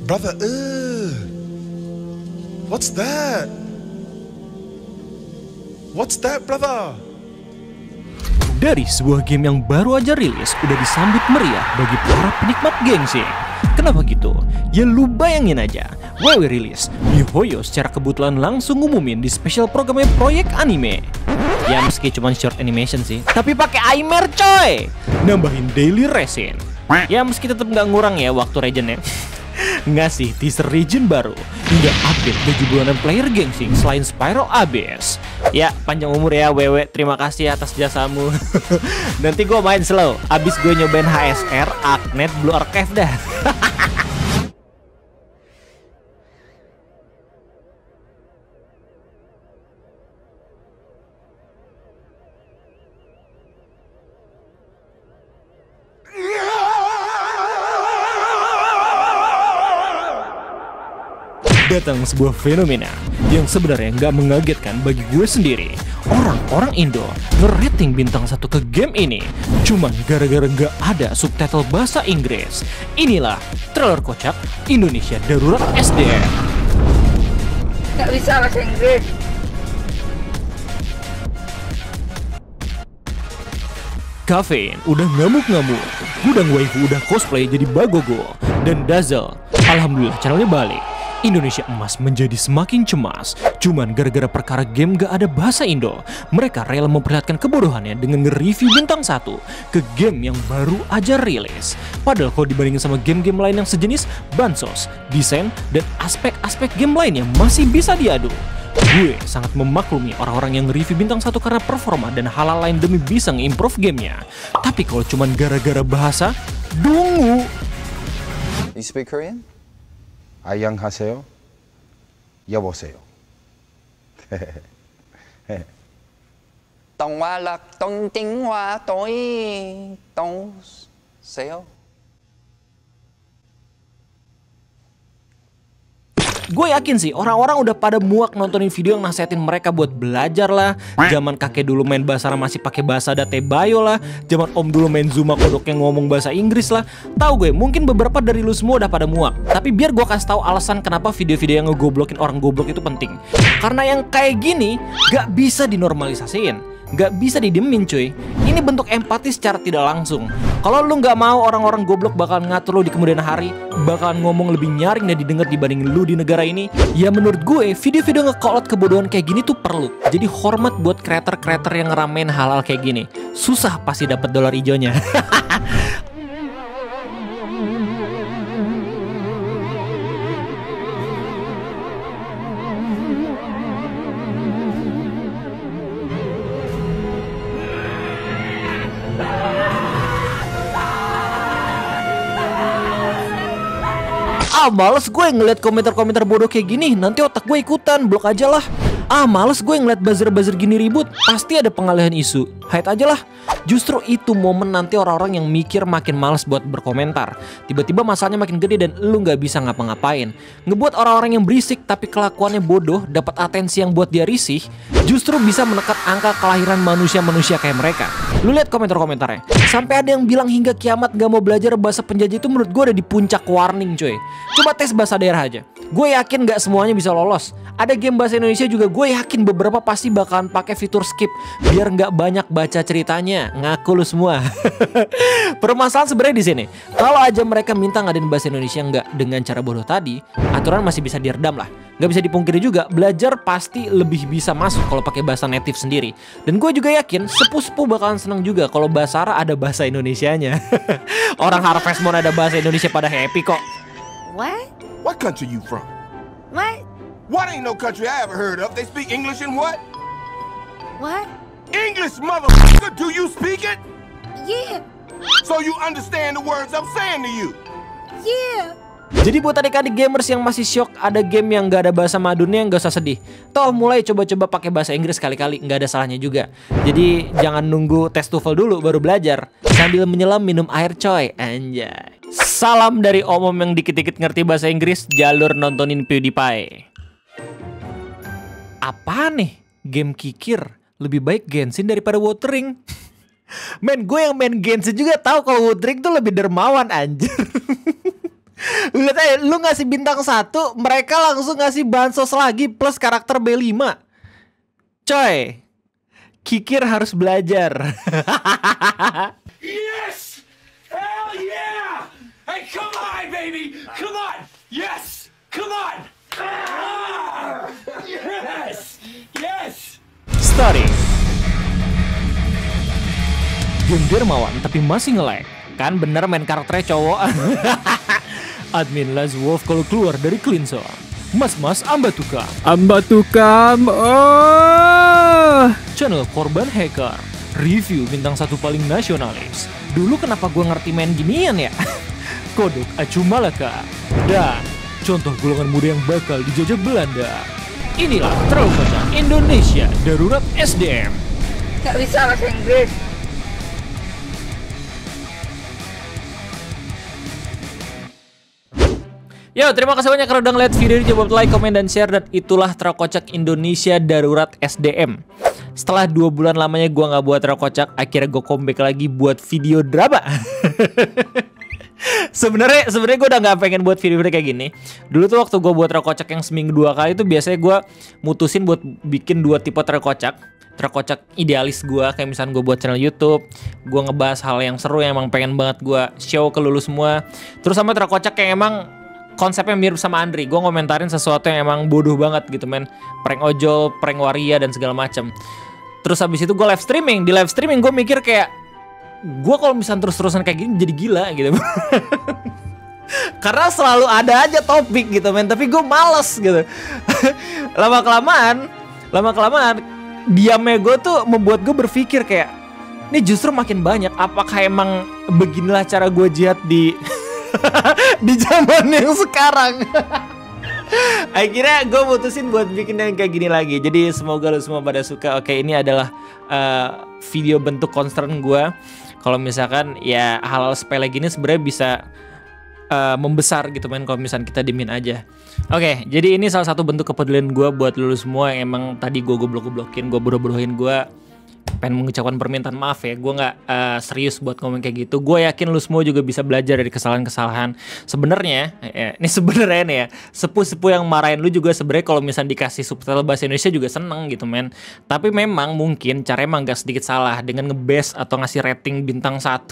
Brother, what's that? What's that, brother? Dari sebuah game yang baru aja rilis udah disambut meriah bagi para penikmat gengsi. Kenapa gitu? Ya lu bayangin aja, WoW rilis, MiHoYo secara kebetulan langsung ngumumin di special programnya proyek anime. Ya meski cuma short animation sih, tapi pakai Aimer coy. Nambahin daily resin. Ya meski tetap nggak ngurang ya waktu regennya. Ngasih teaser region baru hingga update bagi bulanan player gengsi selain Spyro Abyss. Ya panjang umur ya WW, terima kasih atas jasamu. Nanti gue main slow abis gue nyobain HSR, Arknet, Blue Archive dah. Datang sebuah fenomena yang sebenarnya nggak mengagetkan bagi gue sendiri. Orang-orang Indo ngerating bintang 1 ke game ini cuman gara-gara nggak ada subtitle bahasa Inggris. Inilah trailer kocak Indonesia Darurat SDM. Nggak bisa bahasa Inggris. Caffeine udah ngamuk-ngamuk, Gudang Waifu udah cosplay jadi Bagogo, dan Dazzle alhamdulillah channelnya balik. Indonesia Emas menjadi semakin cemas cuman gara-gara perkara game gak ada bahasa Indo. Mereka rela memperlihatkan kebodohannya dengan nge-review bintang 1 ke game yang baru aja rilis. Padahal kalau dibandingin sama game-game lain yang sejenis, bansos, desain, dan aspek-aspek game lainnya masih bisa diadu. Gue sangat memaklumi orang-orang yang nge-review bintang 1 karena performa dan hal-hal lain demi bisa nge-improve gamenya. Tapi kalau cuman gara-gara bahasa, dungu. You speak Korean? 안녕하세요. 여보세요. 동화락 동띵화 또이 동세요. Gue yakin sih orang-orang udah pada muak nontonin video yang nasihatin mereka buat belajar lah. Zaman kakek dulu main Basara masih pakai bahasa Date Bayo lah. Zaman om dulu main Zuma kodok yang ngomong bahasa Inggris lah. Tahu gue, mungkin beberapa dari lu semua udah pada muak. Tapi biar gue kasih tahu alasan kenapa video-video yang ngegoblokin orang goblok itu penting. Karena yang kayak gini gak bisa dinormalisasiin. Gak bisa didiemin cuy. Ini bentuk empati secara tidak langsung. Kalau lu gak mau orang-orang goblok bakalan ngatur lu di kemudian hari, bakalan ngomong lebih nyaring dan didengar dibanding lu di negara ini, ya menurut gue video-video nge-call out kebodohan kayak gini tuh perlu. Jadi hormat buat kreator-kreator yang ngeramein hal-hal kayak gini. Susah pasti dapat dolar hijaunya. Males gue ngeliat komentar-komentar bodoh kayak gini. Nanti otak gue ikutan, blok aja lah. Males gue ngeliat buzzer-buzzer gini ribut. Pasti ada pengalihan isu, hide aja lah. Justru itu momen nanti orang-orang yang mikir makin males buat berkomentar. Tiba-tiba masalahnya makin gede dan lu gak bisa ngapa-ngapain. Ngebuat orang-orang yang berisik tapi kelakuannya bodoh dapat atensi yang buat dia risih, justru bisa menekan angka kelahiran manusia-manusia kayak mereka. Lu lihat komentar-komentarnya. Sampai ada yang bilang hingga kiamat gak mau belajar bahasa penjajah itu menurut gue udah di puncak warning coy. Coba tes bahasa daerah aja. Gue yakin gak semuanya bisa lolos. Ada game bahasa Indonesia juga gue yakin beberapa pasti bakalan pakai fitur skip biar nggak banyak baca ceritanya. Ngaku lu semua. Permasalahan sebenarnya di sini. Kalau aja mereka minta ngadain bahasa Indonesia nggak dengan cara bodoh tadi, aturan masih bisa diredam lah. Nggak bisa dipungkiri juga, belajar pasti lebih bisa masuk kalau pakai bahasa native sendiri. Dan gue juga yakin sepuh-sepuh bakalan seneng juga kalau Basara ada bahasa Indonesianya. Orang Harvest Moon ada bahasa Indonesia pada happy kok. What? What country you from? What? What ain't no country I ever heard of? They speak English in what? What? English, motherfucker! Do you speak it? Yeah. So you understand the words I'm saying to you? Yeah. Jadi buat adik-adik gamers yang masih shock ada game yang gak ada bahasa madunnya, gak usah sedih. Toh mulai coba-coba pakai bahasa Inggris kali-kali, gak ada salahnya juga. Jadi jangan nunggu tes TOEFL dulu baru belajar. Sambil menyelam minum air coy, anjay. Salam dari om-om yang dikit-dikit ngerti bahasa Inggris, jalur nontonin PewDiePie. Apa nih? Game kikir lebih baik Genshin daripada Wuthering. Men, gue yang main Genshin juga tahu kalau Wuthering tuh lebih dermawan anjir. Lihat aja, lu ngasih bintang 1, mereka langsung ngasih bansos lagi plus karakter B5. Coy, Kikir harus belajar. Yes! Hell yeah! Hey, come on, baby! Come on! Yes! Come on! Ah! Yes! Yes! Story. Jun Dermawan tapi masih nge-lag. Kan bener main karakternya cowok. Admin Last Wolf kalau keluar dari clean zone. Mas-mas Ambatukam. Ambatukam. Oh. Channel Korban Hacker. Review bintang 1 paling nasionalis. Dulu kenapa gue ngerti main ginian ya? Kodok Acu Malaka. Dan contoh golongan muda yang bakal dijajah Belanda. Inilah Trauma Indonesia Darurat SDM. Gak bisa bahasa Inggris. Yo, terima kasih banyak karena udah ngeliat video ini. Coba like, komen, dan share. Dan itulah Terkocak Indonesia Darurat SDM. Setelah 2 bulan lamanya gue gak buat Terkocak, akhirnya gue comeback lagi buat video drama. Sebenarnya gue udah nggak pengen buat video-video kayak gini. Dulu tuh waktu gue buat Terkocak yang seminggu 2 kali itu biasanya gue mutusin buat bikin 2 tipe Terkocak. Terkocak idealis gue, kayak misalnya gue buat channel YouTube, gue ngebahas hal yang seru yang emang pengen banget gue show ke lulu semua. Terus sama Terkocak yang emang konsepnya mirip sama Andri, gue ngomentarin sesuatu yang emang bodoh banget gitu men. Prank ojol, prank waria, dan segala macam. Terus habis itu gue live streaming. Di live streaming gue mikir kayak, gue kalau misalnya terus-terusan kayak gini jadi gila gitu. Karena selalu ada aja topik gitu men, tapi gue males gitu. Lama-kelamaan diamnya gue tuh membuat gue berpikir kayak, ini justru makin banyak. Apakah emang beginilah cara gue jihad di di zaman yang sekarang? Akhirnya gue mutusin buat bikin yang kayak gini lagi. Jadi semoga lo semua pada suka. Oke, ini adalah video bentuk concern gue. Kalau misalkan ya hal-hal sepele gini sebenarnya bisa membesar gitu men, kalau misalkan kita diemin aja. Oke, jadi ini salah satu bentuk kepedulian gue buat lo semua yang emang tadi gue goblok-goblokin, gue bodoh-bodohin. Gue pengen mengucapkan permintaan maaf ya. Gue nggak serius buat ngomong kayak gitu. Gue yakin lu semua juga bisa belajar dari kesalahan-kesalahan. Sebenarnya ini sebenarnya nih ya, sepuh-sepuh yang marahin lu juga sebenarnya kalau misalnya dikasih subtitle bahasa Indonesia juga seneng gitu men. Tapi memang mungkin caranya emang gak sedikit salah dengan nge-base atau ngasih rating bintang 1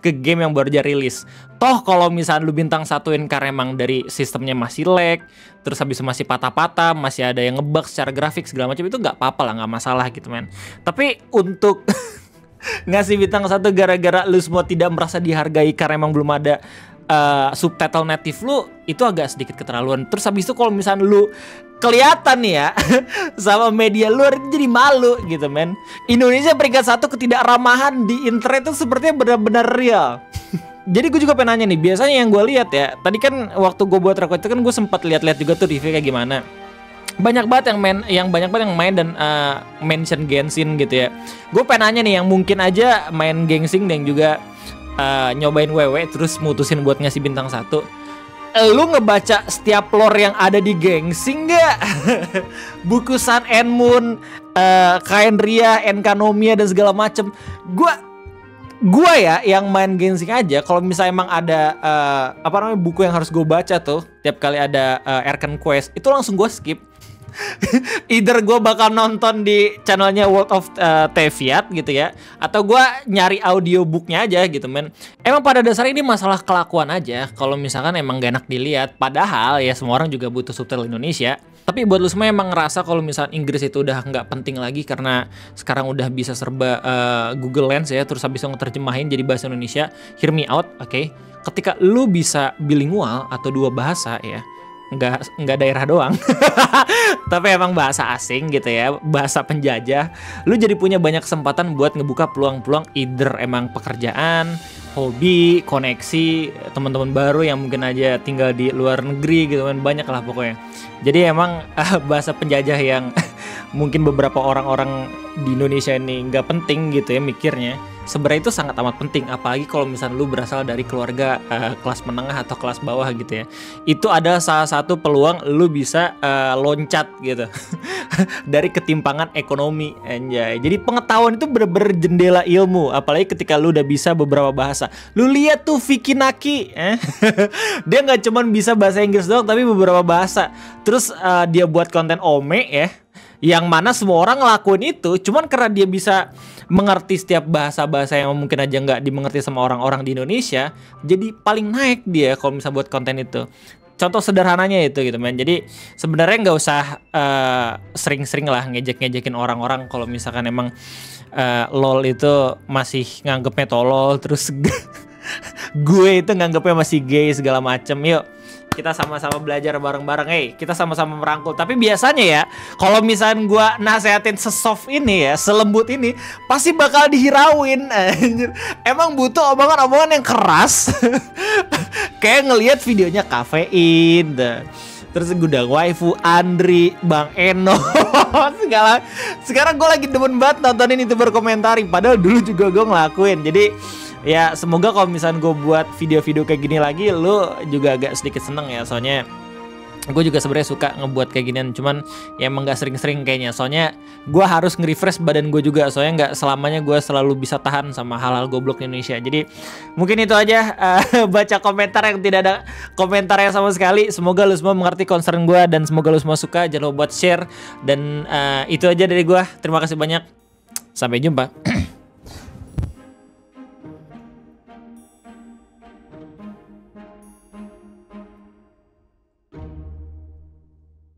ke game yang baru aja rilis. Toh kalau misalnya lu bintang 1-in karena emang dari sistemnya masih lag, terus habis itu masih patah-patah, masih ada yang ngebug secara grafik segala macam, itu nggak apa-apa lah, nggak masalah gitu men. Tapi untuk ngasih bintang 1 gara-gara lu semua tidak merasa dihargai karena emang belum ada subtitle native lu, itu agak sedikit keterlaluan. Terus habis itu kalau misalnya lu kelihatan nih ya sama media luar, jadi malu gitu men. Indonesia peringkat 1 ketidakramahan di internet itu sepertinya benar-benar real. Jadi gue juga pengen nanya nih, biasanya yang gue lihat ya, tadi kan waktu gue buat record itu kan gue sempat lihat-lihat juga tuh review kayak gimana. Banyak banget yang main dan mention Genshin gitu ya. Gue pengen nanya nih, yang mungkin aja main Genshin dan juga nyobain WW terus mutusin buat ngasih bintang 1. Lu ngebaca setiap lore yang ada di Genshin gak? Buku Sun and Moon, Kain Ria, Enkanomiya dan segala macem. Gue ya yang main Genshin aja, kalau misalnya emang ada buku yang harus gue baca tuh tiap kali ada Arcane Quest, itu langsung gue skip. Either gue bakal nonton di channelnya World of Teviat gitu ya, atau gue nyari audiobooknya aja gitu men. Emang pada dasarnya ini masalah kelakuan aja. Kalau misalkan emang gak enak dilihat, padahal ya semua orang juga butuh subtitle Indonesia. Tapi buat lu semua emang ngerasa kalau misalnya Inggris itu udah nggak penting lagi karena sekarang udah bisa serba Google Lens ya, terus habis itu ngeterjemahin jadi bahasa Indonesia, hear me out, oke? Ketika lu bisa bilingual atau 2 bahasa ya, nggak daerah doang, tapi emang bahasa asing gitu ya, bahasa penjajah, lu jadi punya banyak kesempatan buat ngebuka peluang-peluang either emang pekerjaan, hobi, koneksi, teman-teman baru yang mungkin aja tinggal di luar negeri gitu kan, banyak lah pokoknya. Jadi emang bahasa penjajah yang mungkin beberapa orang-orang di Indonesia ini nggak penting gitu ya mikirnya, sebenarnya itu sangat amat penting, apalagi kalau misalnya lu berasal dari keluarga kelas menengah atau kelas bawah gitu ya. Itu ada salah satu peluang lu bisa loncat gitu dari ketimpangan ekonomi, anjay. Jadi pengetahuan itu bener-bener jendela ilmu, apalagi ketika lu udah bisa beberapa bahasa. Lu lihat tuh Vicky Naki, dia nggak cuman bisa bahasa Inggris doang, tapi beberapa bahasa. Terus dia buat konten Ome ya, yang mana semua orang ngelakuin itu cuman karena dia bisa mengerti setiap bahasa-bahasa yang mungkin aja nggak dimengerti sama orang-orang di Indonesia. Jadi paling naik dia kalau misalnya buat konten itu. Contoh sederhananya itu gitu men. Jadi sebenarnya nggak usah sering-sering lah ngejek-ngejekin orang-orang kalau misalkan emang lol itu masih nganggepnya tolol, terus gue itu nganggepnya masih gay segala macem. Yuk kita sama-sama belajar bareng-bareng, kita sama-sama merangkul. Tapi biasanya ya, kalau misalnya gue nasehatin sesoft ini ya, selembut ini, pasti bakal dihirauin. Anjir. Emang butuh omongan-omongan yang keras. Kayak ngelihat videonya Kafein, terus Gudang Waifu, Andri, Bang Eno, segala. Sekarang gue lagi demen banget nontonin itu berkomentari. Padahal dulu juga gue ngelakuin. Jadi ya semoga kalau misalnya gue buat video-video kayak gini lagi, lu juga agak sedikit seneng ya. Soalnya gue juga sebenarnya suka ngebuat kayak ginian, cuman ya emang gak sering-sering kayaknya. Soalnya gue harus nge-refresh badan gue juga, soalnya gak selamanya gue selalu bisa tahan sama hal-hal goblok di Indonesia. Jadi mungkin itu aja, baca komentar yang tidak ada komentarnya sama sekali. Semoga lu semua mengerti concern gue dan semoga lu semua suka. Jangan lupa buat share. Dan itu aja dari gue. Terima kasih banyak, sampai jumpa.